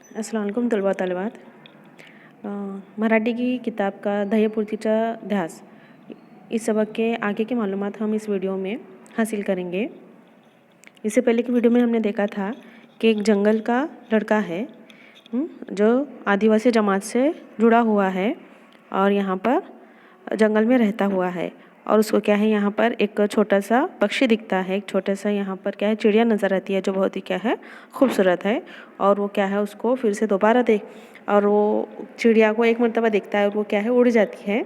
अस्सलाम वालेकुम तलबा तलबात। मराठी की किताब का ध्येयपूर्तिचा ध्यास इस सबक के आगे की मालूमात हम इस वीडियो में हासिल करेंगे। इससे पहले की वीडियो में हमने देखा था कि एक जंगल का लड़का है जो आदिवासी जमात से जुड़ा हुआ है और यहाँ पर जंगल में रहता हुआ है और उसको क्या है यहाँ पर एक छोटा सा पक्षी दिखता है, एक छोटा सा यहाँ पर क्या है चिड़िया नज़र आती है जो बहुत ही क्या है खूबसूरत है। और वो क्या है उसको फिर से दोबारा देख और वो चिड़िया को एक मर्तबा देखता है और वो क्या है उड़ जाती है।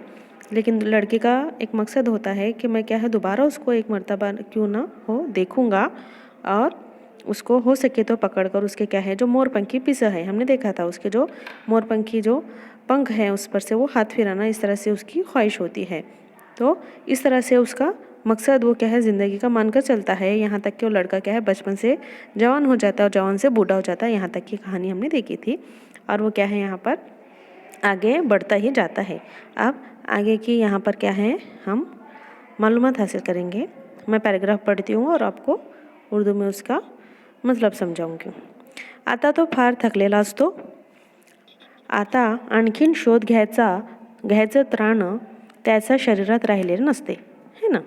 लेकिन लड़के का एक मकसद होता है कि मैं क्या है दोबारा उसको एक मर्तबा क्यों ना हो देखूँगा और उसको हो सके तो पकड़कर उसके क्या है जो मोरपंखी पिसा है, हमने देखा था उसके जो मोरपंखी जो पंख है उस पर से वो हाथ फिराना, इस तरह से उसकी ख्वाहिश होती है। तो इस तरह से उसका मकसद वो क्या है ज़िंदगी का मानकर चलता है, यहाँ तक कि वो लड़का क्या है बचपन से जवान हो जाता है और जवान से बूढ़ा हो जाता है, यहाँ तक की कहानी हमने देखी थी। और वो क्या है यहाँ पर आगे बढ़ता ही जाता है। अब आगे की यहाँ पर क्या है हम मालूमात हासिल करेंगे। मैं पैराग्राफ पढ़ती हूँ और आपको उर्दू में उसका मतलब समजावूंगी। आता तो फार थकलेला असतो, आता आणखीन शोध घ्यायचं त्राण त्याचा शरीरात राहिलेलं नसते, है ना।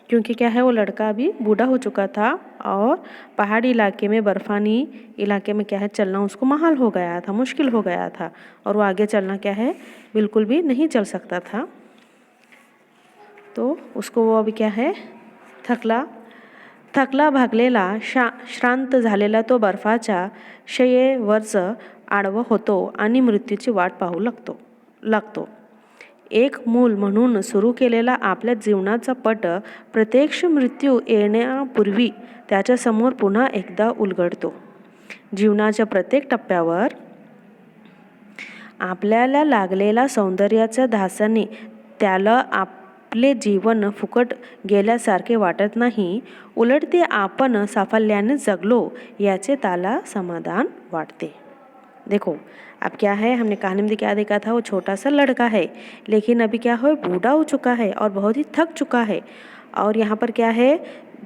क्योंकि क्या है वो लड़का अभी बूढ़ा हो चुका था और पहाड़ी इलाके में बर्फानी इलाके में क्या है चलना उसको महाल हो गया था, मुश्किल हो गया था और वो आगे चलना क्या है बिल्कुल भी नहीं चल सकता था। तो उसको वो अभी क्या है थकला भागलेला श्रांत झालेला तो बर्फाच्या शयेवरच आडवा होतो आणि मृत्यूची वाट पाहू लागतो। एक मूल म्हणून सुरू केलेला आपल्या जीवनाचा पट प्रत्यक्ष मृत्यू येण्यापूर्वी त्याच्यासमोर पुन्हा एकदा उलगडतो। जीवनाच्या प्रत्येक टप्प्यावर आपल्याला लागलेला सौंदर्याच्या ध्यासाने त्याला आपले जीवन फुकट गेल्यासारखे वाटत नहीं, उलट ते आपण साफल्याने जगलो याचे त्याला समाधान वाटते। देखो अब क्या है हमने कहानी में क्या देखा था, वो छोटा सा लड़का है लेकिन अभी क्या हो बूढ़ा हो चुका है और बहुत ही थक चुका है। और यहाँ पर क्या है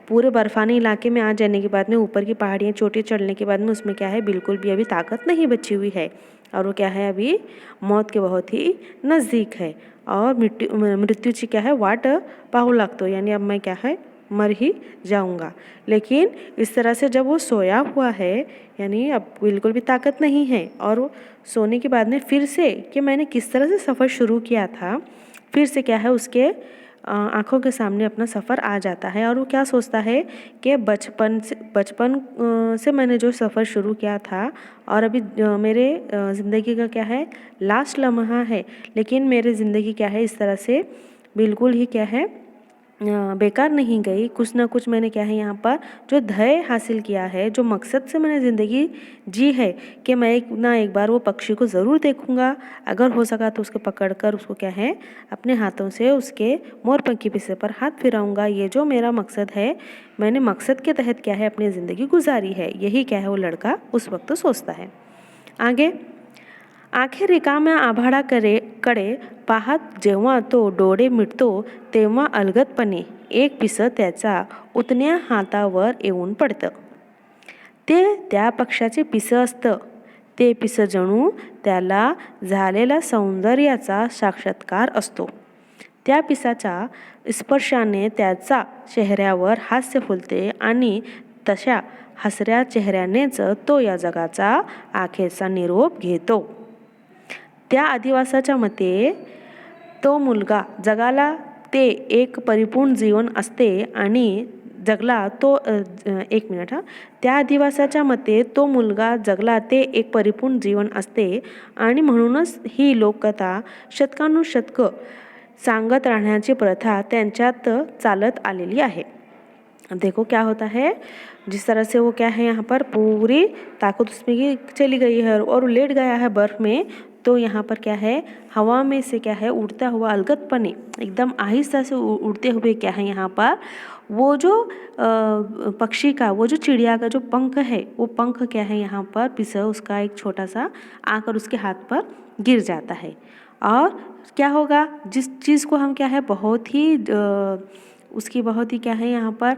पूरे बर्फानी इलाके में आ जाने के बाद में ऊपर की पहाड़ियाँ चोटी चढ़ने के बाद में उसमें क्या है बिल्कुल भी अभी ताकत नहीं बची हुई है और वो क्या है अभी मौत के बहुत ही नज़दीक है और मृत्यूची क्या है वाट पाहू लागतो, यानी अब मैं क्या है मर ही जाऊंगा। लेकिन इस तरह से जब वो सोया हुआ है यानी अब बिल्कुल भी ताकत नहीं है और वो सोने के बाद में फिर से कि मैंने किस तरह से सफ़र शुरू किया था फिर से क्या है उसके आँखों के सामने अपना सफ़र आ जाता है और वो क्या सोचता है कि बचपन से मैंने जो सफ़र शुरू किया था और अभी मेरे ज़िंदगी का क्या है लास्ट लम्हा है, लेकिन मेरी ज़िंदगी क्या है इस तरह से बिल्कुल ही क्या है बेकार नहीं गई। कुछ ना कुछ मैंने क्या है यहाँ पर जो ध्येय हासिल किया है, जो मकसद से मैंने ज़िंदगी जी है कि मैं एक बार वो पक्षी को ज़रूर देखूँगा, अगर हो सका तो उसको पकड़कर उसको क्या है अपने हाथों से उसके मोरपंखी पिसे पर हाथ फिराऊँगा। ये जो मेरा मकसद है मैंने मकसद के तहत क्या है अपनी ज़िंदगी गुजारी है, यही क्या है वो लड़का उस वक्त सोचता है। आगे आखेर रिकाम्या आभाळाकडे पाहत जेव्हा तो डोळे मिटतो तेव्हा अलगदपणे एक पिसं त्याचा उतण्या हातावर येऊन पडतं। ते त्या पक्षाचे पिसं असतं। ते पिसं जणू त्याला झालेला सौंदर्याचा साक्षात्कार असतो। त्या पिसाच्या स्पर्शाने त्याचा चेहऱ्यावर हास्य फुलते आणि तशा हसऱ्या चेहऱ्यानेच तो या जगाचा अखेरचा निरोप घेतो। त्या आदिवासाच्या मते तो मुलगा जगाला ते एक परिपूर्ण जीवन असते आणि जगला तो एक मिनिट त्या आदिवासाच्या मते तो मुलगा जगला ते एक परिपूर्ण जीवन असते आणि म्हणूनच ही लोककथा शतकानुशतकं सांगत राहण्याची प्रथा त्यांच्यात चालत आलेली आहे। देखो क्या होता है जिस तरह से वो क्या है यहाँ पर पूरी ताकत उसमें की चली गई है और लेट गया है बर्फ़ में, तो यहाँ पर क्या है हवा में से क्या है उड़ता हुआ अलगदपने एकदम आहिस्ता से उड़ते हुए क्या है यहाँ पर वो जो पक्षी का वो जो चिड़िया का जो पंख है वो पंख क्या है यहाँ पर पिसा उसका एक छोटा सा आकर उसके हाथ पर गिर जाता है। और क्या होगा जिस चीज़ को हम क्या है बहुत ही उसकी बहुत ही क्या है यहाँ पर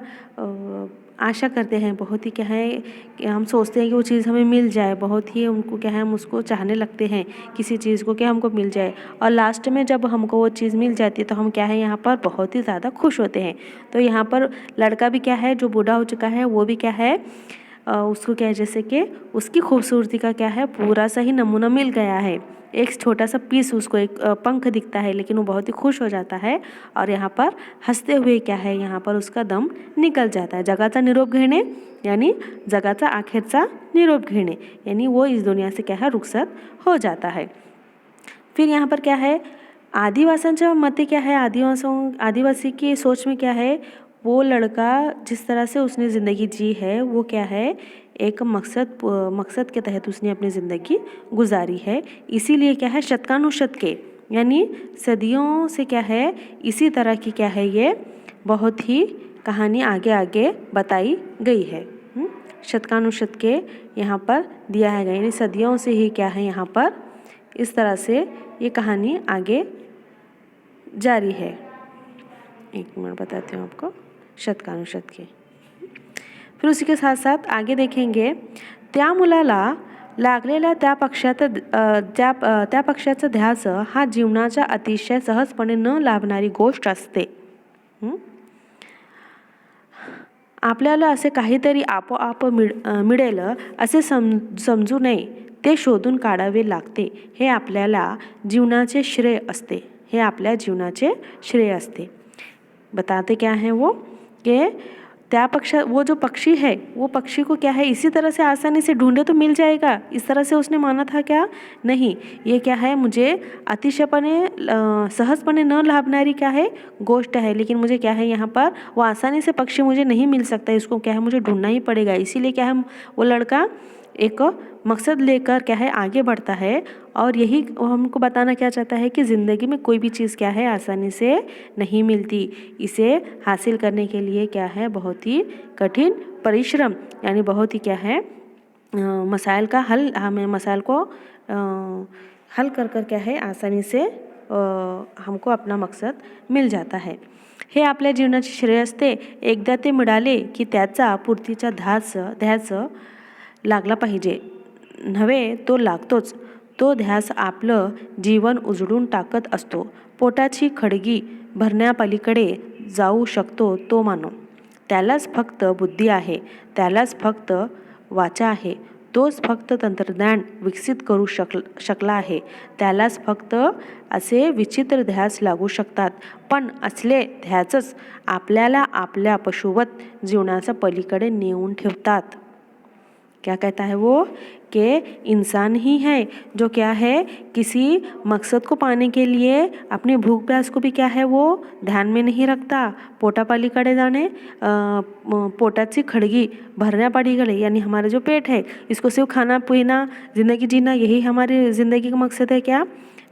आशा करते हैं, बहुत ही क्या है कि हम सोचते हैं कि वो चीज़ हमें मिल जाए, बहुत ही उनको क्या है हम उसको चाहने लगते हैं किसी चीज़ को कि हमको मिल जाए, और लास्ट में जब हमको वो चीज़ मिल जाती है तो हम क्या है यहाँ पर बहुत ही ज़्यादा खुश होते हैं। तो यहाँ पर लड़का भी क्या है जो बूढ़ा हो चुका है वो भी क्या है उसको क्या है जैसे कि उसकी खूबसूरती का क्या है पूरा सा ही नमूना मिल गया है। एक छोटा सा पीस उसको एक पंख दिखता है, लेकिन वो बहुत ही खुश हो जाता है और यहाँ पर हंसते हुए क्या है यहाँ पर उसका दम निकल जाता है। जगाचा निरोप घेणे यानी जगाचा अखेरचा निरोप घेणे यानी वो इस दुनिया से क्या है रुखसत हो जाता है। फिर यहाँ पर क्या है आदिवासियों मते क्या है, आदिवासी की सोच में क्या है, वो लड़का जिस तरह से उसने ज़िंदगी जी है वो क्या है एक मकसद के तहत उसने अपनी ज़िंदगी गुजारी है। इसीलिए क्या है शतकानुशत के यानी सदियों से क्या है इसी तरह की क्या है ये बहुत ही कहानी आगे आगे बताई गई है। शतकानुशत के यहाँ पर दिया है यानी सदियों से ही क्या है यहाँ पर इस तरह से ये कहानी आगे जारी है। एक मिनट बताती हूँ आपको शतकानुशत के। फिर उसी के साथ साथ आगे देखेंगे त्या मुलाला लागलेला त्या पक्षाचा ध्यास हा जीवनाचा अतिशय सहजपणे न लाभणारी गोष्ट असते। आपल्याला असे काहीतरी आपोआप मिळेल असे समजू नये, ते शोधून काढावे लागते। हे आपल्याला जीवनाचे श्रेय असते, हे आपल्या जीवनाचे श्रेय असते। बताते क्या है वो कि वो जो पक्षी है वो पक्षी को क्या है इसी तरह से आसानी से ढूंढे तो मिल जाएगा, इस तरह से उसने माना था क्या, नहीं, ये क्या है मुझे अतिशयपणे सहजपणे न लाभणारी क्या है गोष्ट है, लेकिन मुझे क्या है यहाँ पर वो आसानी से पक्षी मुझे नहीं मिल सकता, इसको क्या है मुझे ढूंढना ही पड़ेगा। इसीलिए क्या है वो लड़का एक मकसद लेकर क्या है आगे बढ़ता है और यही हमको बताना क्या चाहता है कि ज़िंदगी में कोई भी चीज़ क्या है आसानी से नहीं मिलती, इसे हासिल करने के लिए क्या है बहुत ही कठिन परिश्रम यानी बहुत ही क्या है मसाइल का हल, हमें मसाइल को हल कर कर क्या है आसानी से हमको अपना मकसद मिल जाता है। हे आपल्या जीवनाचे श्रेय असते, एकदा ते मिळाले की त्याचा पूर्तीचा ध्यास लागला पाहिजे, नव्हे तो लागतोच। तो ध्यास आपलं जीवन उजळून टाकत असतो, पोटाची खळगी भरण्यापलीकडे जाऊ शकतो तो मानव। त्यालाच फक्त बुद्धी आहे, त्यालाच फक्त वाचा आहे, तोच फक्त तंत्रज्ञान विकसित करू शकला आहे, त्यालाच फक्त असे विचित्र ध्यास लागू शकतात। पण असले ध्यासच आपल्याला आपल्या पशुवत जीवनाच्या पलीकडे नेऊन ठेवतात। क्या कहता है वो कि इंसान ही है जो क्या है किसी मकसद को पाने के लिए अपनी भूख प्यास को भी क्या है वो ध्यान में नहीं रखता, पोटापालीकडे जाने पोटाची खड़गी भरण्यापालीकडे यानी हमारा जो पेट है इसको सिर्फ खाना पीना ज़िंदगी जीना यही हमारी ज़िंदगी का मकसद है क्या,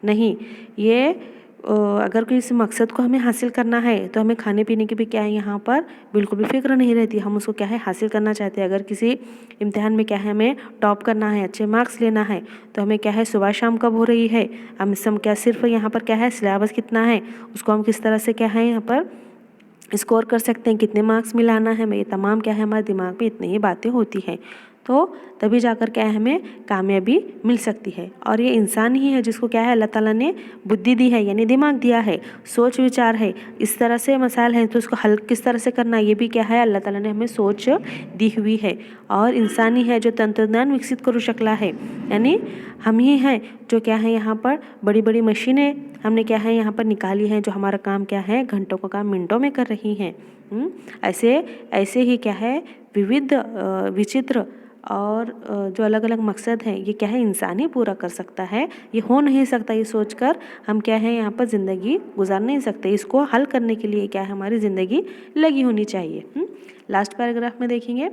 नहीं। ये अगर कोई इस मकसद को हमें हासिल करना है तो हमें खाने पीने की भी क्या है यहाँ पर बिल्कुल भी फिक्र नहीं रहती, हम उसको क्या है हासिल करना चाहते हैं। अगर किसी इम्तिहान में क्या है हमें टॉप करना है, अच्छे मार्क्स लेना है तो हमें क्या है सुबह शाम कब हो रही है, हम क्या सिर्फ यहाँ पर क्या है सिलेबस कितना है उसको हम किस तरह से क्या है यहाँ पर स्कोर कर सकते हैं, कितने मार्क्स मिलाना है, ये तमाम क्या है हमारे दिमाग में इतनी ही बातें होती हैं, तो तभी जाकर क्या है हमें कामयाबी मिल सकती है। और ये इंसान ही है जिसको क्या है अल्लाह ताला ने बुद्धि दी है यानी दिमाग दिया है, सोच विचार है, इस तरह से मसाइल हैं तो उसको हल किस तरह से करना ये भी क्या है अल्लाह ताला ने हमें सोच दी हुई है। और इंसान ही है जो तंत्रज्ञान विकसित करू शकला है यानी हम ही हैं जो क्या है यहाँ पर बड़ी बड़ी मशीनें हमने क्या है यहाँ पर निकाली हैं जो हमारा काम क्या है घंटों का काम मिनटों में कर रही हैं। ऐसे ही क्या है विविध विचित्र और जो अलग अलग मकसद हैं ये क्या है इंसान ही पूरा कर सकता है, ये हो नहीं सकता ये सोचकर हम क्या है यहाँ पर ज़िंदगी गुजार नहीं सकते, इसको हल करने के लिए क्या है हमारी ज़िंदगी लगी होनी चाहिए। लास्ट पैराग्राफ में देखेंगे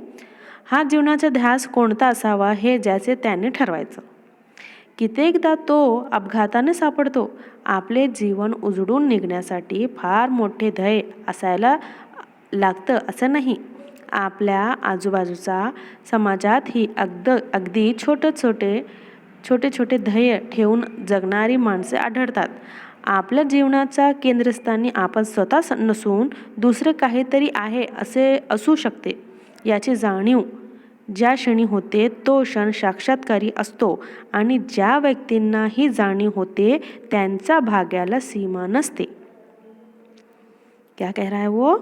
हा जीवनाचा ध्यास कोणता असावा हे ज्याचे त्याने ठरवायचं, कित्येकदा तो अपघाताने सापडतो। आपले जीवन उजळून निघण्यासाठी फार मोठे ध्येय असायला लागतं असं नाही, आपल्या आजूबाजूचा समाजात ही अगदी छोटे छोटे ध्येय ठेवून जगणारी माणसे आढळतात। आपल्या जीवनाचा केंद्रस्थानी आपण स्वतः नसून दुसरे काहीतरी आहे असे असू शकते, याची जाणीव ज्या क्षणी होते तो क्षण साक्षात्कारी असतो आणि ज्या व्यक्तींना ही जाणीव होते त्यांचा भाग्याला सीमा नसते. क्या कह रहा है वो?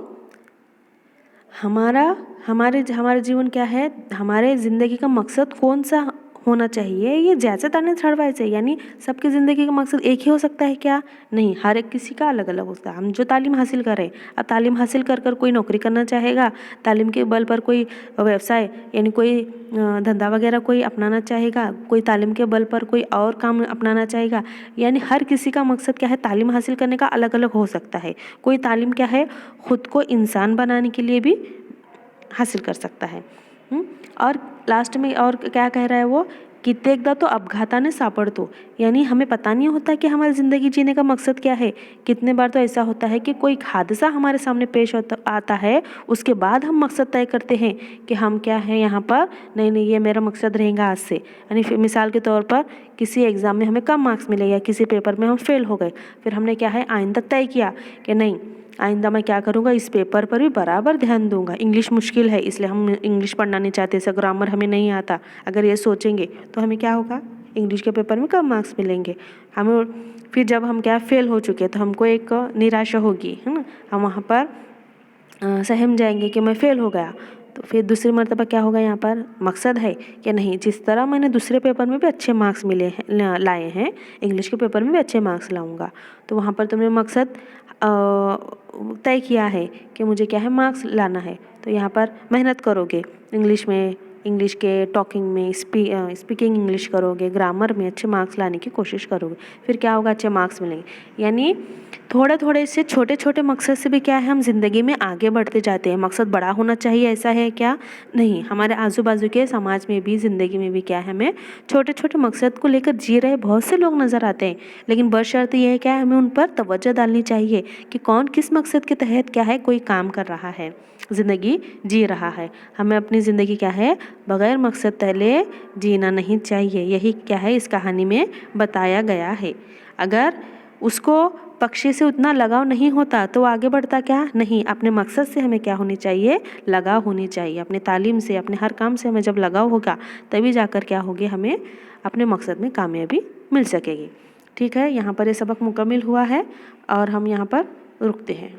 हमारे जीवन क्या है, हमारे ज़िंदगी का मकसद कौन सा होना चाहिए, ये ज्याचं त्याने ठरवायचं आहे. यानी सबकी ज़िंदगी का मकसद एक ही हो सकता है क्या? नहीं, हर एक किसी का अलग अलग होता है. हम जो तालीम हासिल कर रहे हैं, अब तालीम हासिल कर कर कोई नौकरी करना चाहेगा, तालीम के बल पर कोई व्यवसाय यानी कोई धंधा वगैरह कोई अपनाना चाहेगा, कोई तालीम के बल पर कोई और काम अपनाना चाहेगा. यानी हर किसी का मकसद क्या है, तालीम हासिल करने का अलग अलग हो सकता है. कोई तालीम क्या है, खुद को इंसान बनाने के लिए भी हासिल कर सकता है. और लास्ट में और क्या कह रहा है वो, कित्येकदा तो अपघाताने सापडतो. यानी हमें पता नहीं होता कि हमारी ज़िंदगी जीने का मकसद क्या है. कितने बार तो ऐसा होता है कि कोई हादसा हमारे सामने पेश आता है, उसके बाद हम मकसद तय करते हैं कि हम क्या हैं यहाँ पर, नहीं ये मेरा मकसद रहेगा आज से. यानी फिर मिसाल के तौर पर किसी एग्ज़ाम में हमें कम मार्क्स मिले या किसी पेपर में हम फेल हो गए, फिर हमने क्या है आइंदा तय किया कि नहीं, आइंदा मैं क्या करूँगा, इस पेपर पर भी बराबर ध्यान दूंगा. इंग्लिश मुश्किल है इसलिए हम इंग्लिश पढ़ना नहीं चाहते, ऐसा ग्रामर हमें नहीं आता. अगर ये सोचेंगे तो हमें क्या होगा, इंग्लिश के पेपर में कम मार्क्स मिलेंगे. हमें फिर जब हम क्या फेल हो चुके तो हमको एक निराशा होगी, है ना. हम वहाँ पर सहम जाएंगे कि मैं फेल हो गया. तो फिर दूसरी मर्तबा क्या होगा, यहाँ पर मकसद है कि नहीं, जिस तरह मैंने दूसरे पेपर में भी अच्छे मार्क्स लाए हैं, इंग्लिश के पेपर में भी अच्छे मार्क्स लाऊंगा. तो वहाँ पर तुमने मकसद तय किया है कि मुझे क्या है मार्क्स लाना है. तो यहाँ पर मेहनत करोगे, इंग्लिश के टॉकिंग में, स्पीकिंग इंग्लिश करोगे, ग्रामर में अच्छे मार्क्स लाने की कोशिश करोगे, फिर क्या होगा, अच्छे मार्क्स मिलेंगे. यानी थोड़े थोड़े से छोटे छोटे मकसद से भी क्या है, हम ज़िंदगी में आगे बढ़ते जाते हैं. मकसद बड़ा होना चाहिए ऐसा है क्या? नहीं. हमारे आजू बाजू के समाज में भी, ज़िंदगी में भी क्या है, हमें छोटे छोटे मकसद को लेकर जी रहे बहुत से लोग नज़र आते हैं. लेकिन बशर्ते यह है क्या है, हमें उन पर तवज्जो डालनी चाहिए कि कौन किस मकसद के तहत क्या है कोई काम कर रहा है, ज़िंदगी जी रहा है. हमें अपनी ज़िंदगी क्या है बग़ैर मकसद तले जीना नहीं चाहिए. यही क्या है इस कहानी में बताया गया है. अगर उसको पक्षी से उतना लगाव नहीं होता तो आगे बढ़ता क्या नहीं. अपने मकसद से हमें क्या होनी चाहिए, लगाव होनी चाहिए. अपने तालीम से, अपने हर काम से हमें जब लगाव होगा तभी जाकर क्या होगी, हमें अपने मकसद में कामयाबी मिल सकेगी. ठीक है, यहाँ पर ये सबक मुकम्मल हुआ है और हम यहाँ पर रुकते हैं.